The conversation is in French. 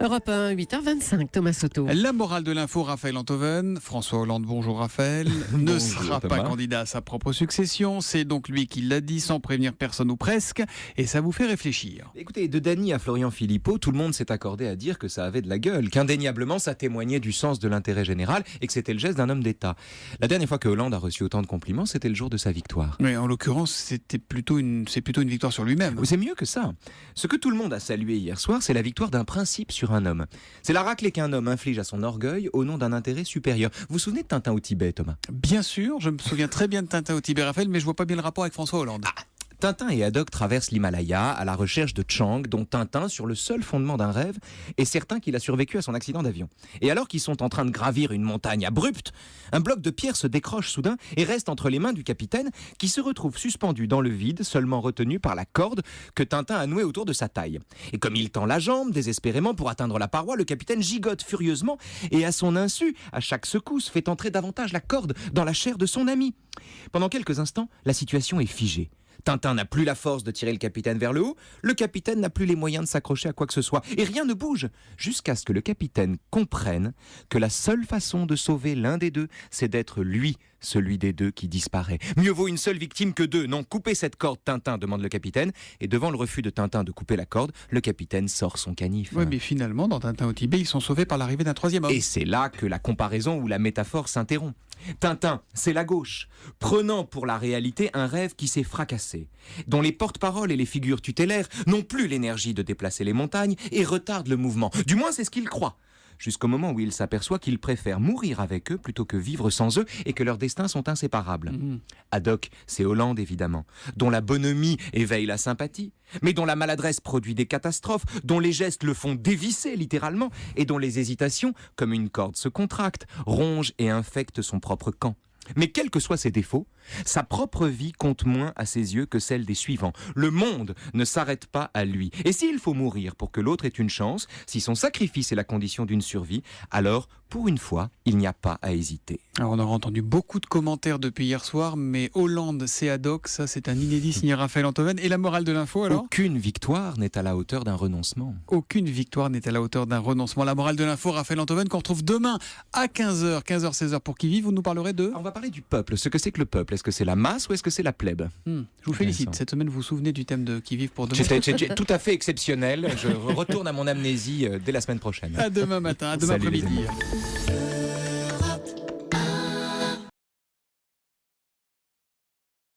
Europe 1, 8h25, Thomas Soto. La morale de l'info, Raphaël Enthoven. François Hollande, bonjour Raphaël, ne Bonjour, sera Thomas. pas candidat à sa propre succession. C'est donc lui qui l'a dit sans prévenir personne ou presque. Et ça vous fait réfléchir. Écoutez, de Dany à Florian Philippot, tout le monde s'est accordé à dire que ça avait de la gueule, qu'indéniablement ça témoignait du sens de l'intérêt général et que c'était le geste d'un homme d'État. La dernière fois que Hollande a reçu autant de compliments, c'était le jour de sa victoire. Mais en l'occurrence, c'est plutôt une victoire sur lui-même. C'est mieux que ça. Ce que tout le monde a salué hier soir, c'est la victoire d'un principe sur un homme. C'est la raclée qu'un homme inflige à son orgueil au nom d'un intérêt supérieur. Vous vous souvenez de Tintin au Tibet, Thomas ? Bien sûr, je me souviens très bien de Tintin au Tibet, Raphaël, mais je vois pas bien le rapport avec François Hollande. Tintin et Haddock traversent l'Himalaya à la recherche de Chang, dont Tintin, sur le seul fondement d'un rêve, est certain qu'il a survécu à son accident d'avion. Et alors qu'ils sont en train de gravir une montagne abrupte, un bloc de pierre se décroche soudain et reste entre les mains du capitaine, qui se retrouve suspendu dans le vide, seulement retenu par la corde que Tintin a nouée autour de sa taille. Et comme il tend la jambe désespérément pour atteindre la paroi, le capitaine gigote furieusement et à son insu, à chaque secousse, fait entrer davantage la corde dans la chair de son ami. Pendant quelques instants, la situation est figée. Tintin n'a plus la force de tirer le capitaine vers le haut, le capitaine n'a plus les moyens de s'accrocher à quoi que ce soit, et rien ne bouge, jusqu'à ce que le capitaine comprenne que la seule façon de sauver l'un des deux, c'est d'être lui, celui des deux qui disparaît. Mieux vaut une seule victime que deux. Non, coupez cette corde, Tintin, demande le capitaine, et devant le refus de Tintin de couper la corde, le capitaine sort son canif. Oui, mais finalement, dans Tintin au Tibet, ils sont sauvés par l'arrivée d'un troisième homme. Et c'est là que la comparaison ou la métaphore s'interrompt. Tintin, c'est la gauche, prenant pour la réalité un rêve qui s'est fracassé, dont les porte-paroles et les figures tutélaires n'ont plus l'énergie de déplacer les montagnes et retardent le mouvement. Du moins, c'est ce qu'il croit. Jusqu'au moment où il s'aperçoit qu'il préfère mourir avec eux plutôt que vivre sans eux et que leurs destins sont inséparables. Haddock, c'est Hollande évidemment, dont la bonhomie éveille la sympathie, mais dont la maladresse produit des catastrophes, dont les gestes le font dévisser littéralement et dont les hésitations, comme une corde se contractent, rongent et infectent son propre camp. Mais quels que soient ses défauts, sa propre vie compte moins à ses yeux que celle des suivants. Le monde ne s'arrête pas à lui. Et s'il faut mourir pour que l'autre ait une chance, si son sacrifice est la condition d'une survie, alors, pour une fois, il n'y a pas à hésiter. Alors on aura entendu beaucoup de commentaires depuis hier soir, mais Hollande, c'est Haddock, ça c'est un inédit signé Raphaël Enthoven. Et la morale de l'info alors ? Aucune victoire n'est à la hauteur d'un renoncement. Aucune victoire n'est à la hauteur d'un renoncement. La morale de l'info, Raphaël Enthoven, qu'on retrouve demain à 15h, 16h pour Qui Vive. Vous nous parlerez de... On va parler du peuple. Ce que c'est que le peuple. Est-ce que c'est la masse ou est-ce que c'est la plèbe ? Je vous félicite. Cette semaine, vous vous souvenez du thème de Qui Vive pour demain ? C'est tout à fait exceptionnel. Je retourne à mon amnésie dès la semaine prochaine. À demain matin, à demain Salut, les après-midi. amis.